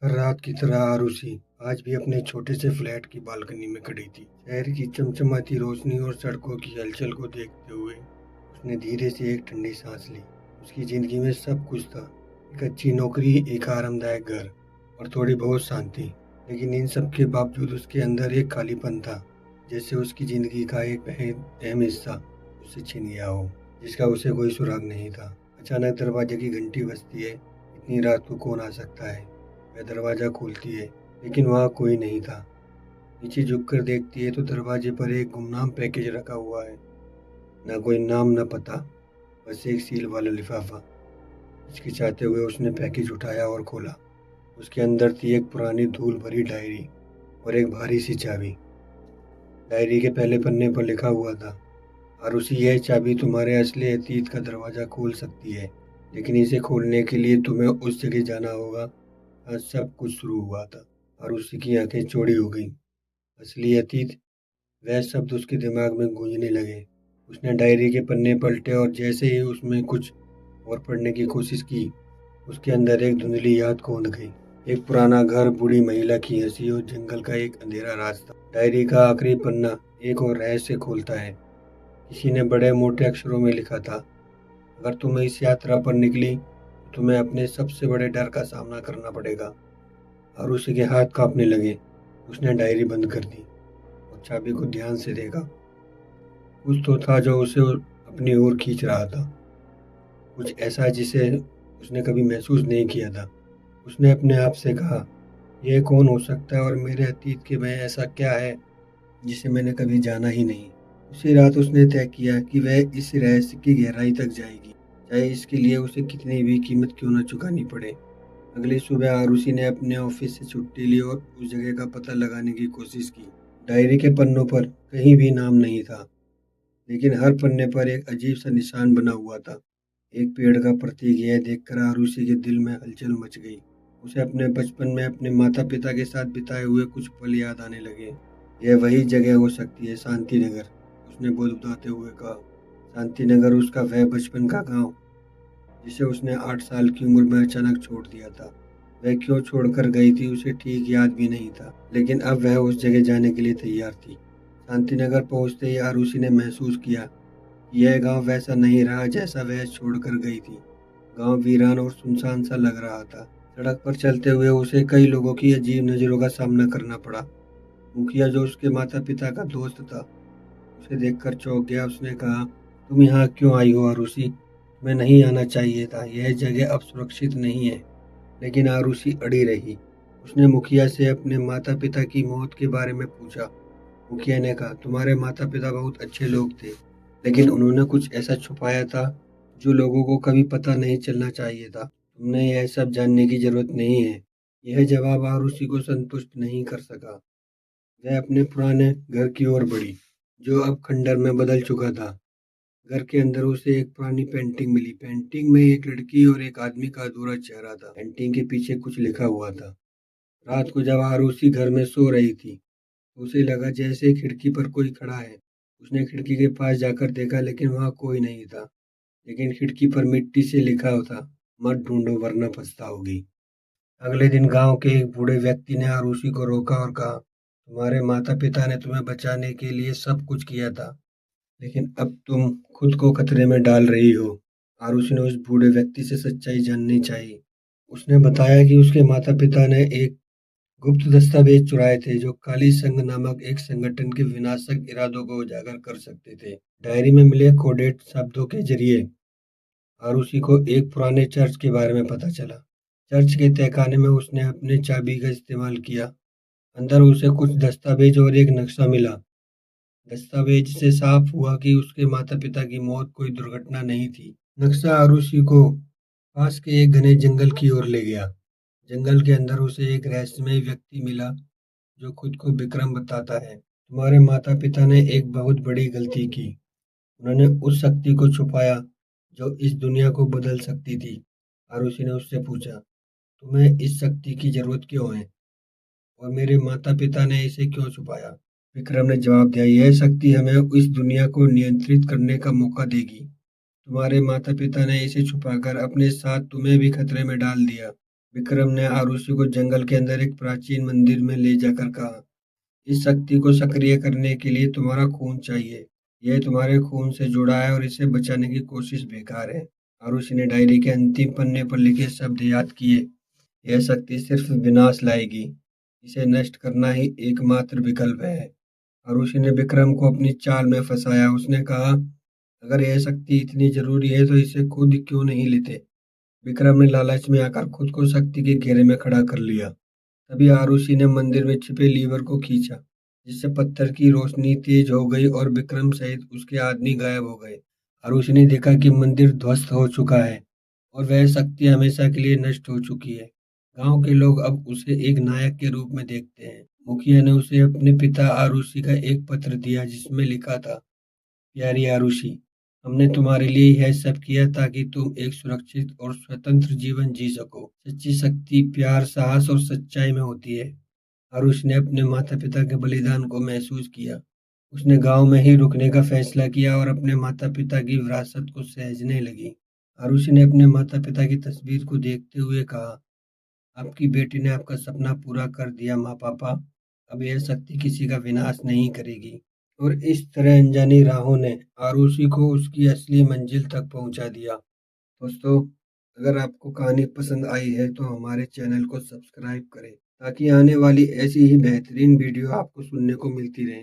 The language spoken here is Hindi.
हर रात की तरह आरुषि आज भी अपने छोटे से फ्लैट की बालकनी में खड़ी थी। शहर की चमचमाती रोशनी और सड़कों की हलचल को देखते हुए उसने धीरे से एक ठंडी सांस ली। उसकी जिंदगी में सब कुछ था, एक अच्छी नौकरी, एक आरामदायक घर और थोड़ी बहुत शांति। लेकिन इन सब के बावजूद उसके अंदर एक खालीपन था, जैसे उसकी जिंदगी का एक अहम हिस्सा उससे छिन गया हो, जिसका उसे कोई सुराग नहीं था। अचानक दरवाजे की घंटी बजती है। इतनी रात को कौन आ सकता है? वह दरवाज़ा खोलती है, लेकिन वहाँ कोई नहीं था। नीचे झुककर देखती है तो दरवाजे पर एक गुमनाम पैकेज रखा हुआ है। ना कोई नाम, ना पता, बस एक सील वाला लिफाफा। हिचकिचाते हुए उसने पैकेज उठाया और खोला। उसके अंदर थी एक पुरानी धूल भरी डायरी और एक भारी सी चाबी। डायरी के पहले पन्ने पर लिखा हुआ था, आरुषि, यह चाबी तुम्हारे असली अतीत का दरवाज़ा खोल सकती है, लेकिन इसे खोलने के लिए तुम्हें उस जगह जाना होगा जहाँ सब कुछ शुरू हुआ था। आरुषि की आंखें चौड़ी हो गईं। असली अतीत, वह शब्द उसके दिमाग में गूंजने लगे। उसने डायरी के पन्ने पलटे और जैसे ही उसमें कुछ और पढ़ने की कोशिश की, उसके अंदर एक धुंधली याद कौंध गई। एक पुराना घर, बूढ़ी महिला की हंसी और जंगल का एक अंधेरा रास्ता। डायरी का आखिरी पन्ना एक और रहस्य खोलता है। किसी ने बड़े मोटे अक्षरों में लिखा था, अगर तुम इस यात्रा पर निकली तो तुम्हें अपने सबसे बड़े डर का सामना करना पड़ेगा। और उसी के हाथ कांपने लगे। उसने डायरी बंद कर दी और चाबी को ध्यान से देखा। कुछ तो था जो उसे अपनी ओर खींच रहा था, कुछ ऐसा जिसे उसने कभी महसूस नहीं किया था। उसने अपने आप से कहा, यह कौन हो सकता है और मेरे अतीत के में ऐसा क्या है जिसे मैंने कभी जाना ही नहीं। उसी रात उसने तय किया कि वह इस रहस्य की गहराई तक जाएगी, चाहे इसके लिए उसे कितनी भी कीमत क्यों न चुकानी पड़े। अगली सुबह आरुषि ने अपने ऑफिस से छुट्टी ली और उस जगह का पता लगाने की कोशिश की। डायरी के पन्नों पर कहीं भी नाम नहीं था, लेकिन हर पन्ने पर एक अजीब सा निशान बना हुआ था, एक पेड़ का प्रतीक। यह देखकर आरुषि के दिल में हलचल मच गई। उसे अपने बचपन में अपने माता पिता के साथ बिताए हुए कुछ पल याद आने लगे। यह वही जगह हो सकती है, शांति नगर, उसने बुदबुदाते हुए कहा। शांति नगर, उसका वह बचपन का गांव जिसे उसने 8 साल की उम्र में अचानक छोड़ दिया था। वह क्यों छोड़कर गई थी उसे ठीक याद भी नहीं था, लेकिन अब वह उस जगह जाने के लिए तैयार थी। शांतिनगर पहुंचते ही आरुषि ने महसूस किया कि यह गांव वैसा नहीं रहा जैसा वह छोड़कर गई थी। गांव वीरान और सुनसान सा लग रहा था। सड़क पर चलते हुए उसे कई लोगों की अजीब नजरों का सामना करना पड़ा। मुखिया, जो उसके माता पिता का दोस्त था, उसे देखकर चौंक गया। उसने कहा, तुम यहाँ क्यों आई हो आरुषि? तुम्हें नहीं आना चाहिए था, यह जगह अब सुरक्षित नहीं है। लेकिन आरुषि अड़ी रही। उसने मुखिया से अपने माता पिता की मौत के बारे में पूछा। मुखिया ने कहा, तुम्हारे माता पिता बहुत अच्छे लोग थे, लेकिन उन्होंने कुछ ऐसा छुपाया था जो लोगों को कभी पता नहीं चलना चाहिए था। तुमने यह सब जानने की जरूरत नहीं है। यह जवाब आरुषि को संतुष्ट नहीं कर सका। वह अपने पुराने घर की ओर बढ़ी, जो अब खंडर में बदल चुका था। घर के अंदर उसे एक पुरानी पेंटिंग मिली। पेंटिंग में एक लड़की और एक आदमी का अधूरा चेहरा था। पेंटिंग के पीछे कुछ लिखा हुआ था। रात को जब आरुषि घर में सो रही थी, तो उसे लगा जैसे खिड़की पर कोई खड़ा है। उसने खिड़की के पास जाकर देखा, लेकिन वहां कोई नहीं था। लेकिन खिड़की पर मिट्टी से लिखा था, मत ढूंढो वरना पछताओगी। अगले दिन गांव के एक बूढ़े व्यक्ति ने आरुषि को रोका और कहा, तुम्हारे माता पिता ने तुम्हें बचाने के लिए सब कुछ किया था, लेकिन अब तुम खुद को खतरे में डाल रही हो। आरुषि ने उस बूढ़े व्यक्ति से सच्चाई जाननी चाहिए। उसने बताया कि उसके माता पिता ने एक गुप्त दस्तावेज चुराए थे जो काली संघ नामक एक संगठन के विनाशक इरादों को उजागर कर सकते थे। डायरी में मिले कोडेड शब्दों के जरिए आरुषि को एक पुराने चर्च के बारे में पता चला। चर्च के तहखाने में उसने अपने चाबी का इस्तेमाल किया। अंदर उसे कुछ दस्तावेज और एक नक्शा मिला। दस्तावेज से साफ हुआ कि उसके माता पिता की मौत कोई दुर्घटना नहीं थी। नक्शा आरुषि को पास के एक घने जंगल की ओर ले गया। जंगल के अंदर उसे एक रहस्यमय व्यक्ति मिला जो खुद को विक्रम बताता है। तुम्हारे माता पिता ने एक बहुत बड़ी गलती की। उन्होंने उस शक्ति को छुपाया जो इस दुनिया को बदल सकती थी। आरुषि ने उससे पूछा, तुम्हें इस शक्ति की जरूरत क्यों है और मेरे माता पिता ने इसे क्यों छुपाया? विक्रम ने जवाब दिया, यह शक्ति हमें इस दुनिया को नियंत्रित करने का मौका देगी। तुम्हारे माता पिता ने इसे छुपाकर अपने साथ तुम्हें भी खतरे में डाल दिया। विक्रम ने आरुषि को जंगल के अंदर एक प्राचीन मंदिर में ले जाकर कहा, इस शक्ति को सक्रिय करने के लिए तुम्हारा खून चाहिए। यह तुम्हारे खून से जुड़ा है और इसे बचाने की कोशिश बेकार है। आरुषि ने डायरी के अंतिम पन्ने पर लिखे शब्द याद किए। यह शक्ति सिर्फ विनाश लाएगी। इसे नष्ट करना ही एकमात्र विकल्प है। आरुषि ने विक्रम को अपनी चाल में फंसाया। उसने कहा, अगर यह शक्ति इतनी जरूरी है तो इसे खुद क्यों नहीं लेते। विक्रम ने लालच में आकर खुद को शक्ति के घेरे में खड़ा कर लिया। तभी आरुषि ने मंदिर में छिपे लीवर को खींचा, जिससे पत्थर की रोशनी तेज हो गई और विक्रम सहित उसके आदमी गायब हो गए। आरुषि ने देखा कि मंदिर ध्वस्त हो चुका है और वह शक्ति हमेशा के लिए नष्ट हो चुकी है। गांव के लोग अब उसे एक नायक के रूप में देखते हैं। मुखिया ने उसे अपने पिता आरुषि का एक पत्र दिया, जिसमें लिखा था, प्यारी आरुषि, हमने तुम्हारे लिए यह सब किया ताकि तुम एक सुरक्षित और स्वतंत्र जीवन जी सको। सच्ची शक्ति प्यार, साहस और सच्चाई में होती है। आरुषि ने अपने माता पिता के बलिदान को महसूस किया। उसने गांव में ही रुकने का फैसला किया और अपने माता पिता की विरासत को सहेजने लगी। आरुषि ने अपने माता पिता की तस्वीर को देखते हुए कहा, आपकी बेटी ने आपका सपना पूरा कर दिया माँ पापा। अब यह शक्ति किसी का विनाश नहीं करेगी। और इस तरह अनजानी राहों ने आरुषि को उसकी असली मंजिल तक पहुंचा दिया। दोस्तों, अगर आपको कहानी पसंद आई है तो हमारे चैनल को सब्सक्राइब करें, ताकि आने वाली ऐसी ही बेहतरीन वीडियो आपको सुनने को मिलती रहे।